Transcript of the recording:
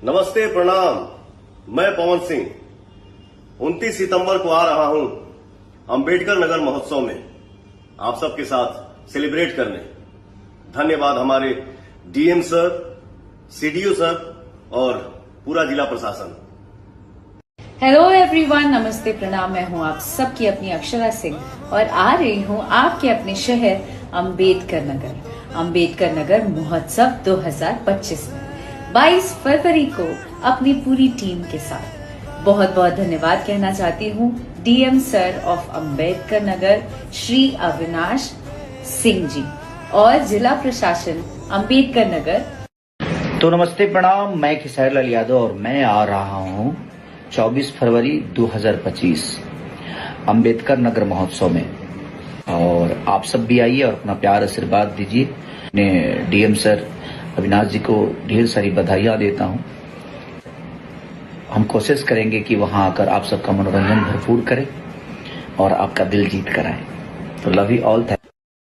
नमस्ते, प्रणाम। मैं पवन सिंह 29 सितंबर को आ रहा हूं अंबेडकर नगर महोत्सव में आप सबके साथ सेलिब्रेट करने। धन्यवाद हमारे डीएम सर, सीडीओ सर और पूरा जिला प्रशासन। हेलो एवरीवन, नमस्ते, प्रणाम। मैं हूं आप सबकी अपनी अक्षरा सिंह और आ रही हूं आपके अपने शहर अंबेडकर नगर महोत्सव 2025 में 22 फरवरी को अपनी पूरी टीम के साथ। बहुत बहुत धन्यवाद कहना चाहती हूं DM sir of Ambedkar Nagar Shri Avinash Singh ji और जिला प्रशासन अंबेडकर नगर। तो नमस्ते, प्रणाम। मैं खेसारी लाल यादव और मैं आ रहा हूं 24 फरवरी 2025 अंबेडकर नगर महोत्सव में, और आप सब भी आइए और अपना प्यार आशीर्वाद दीजिए। मैं डीएम सर अविनाश जी को ढेर सारी बधाइयां देता हूं। हम कोशिश करेंगे कि वहां आकर आप सबका मनोरंजन भरपूर करें और आपका दिल जीत कर आए। तो लव यू ऑल।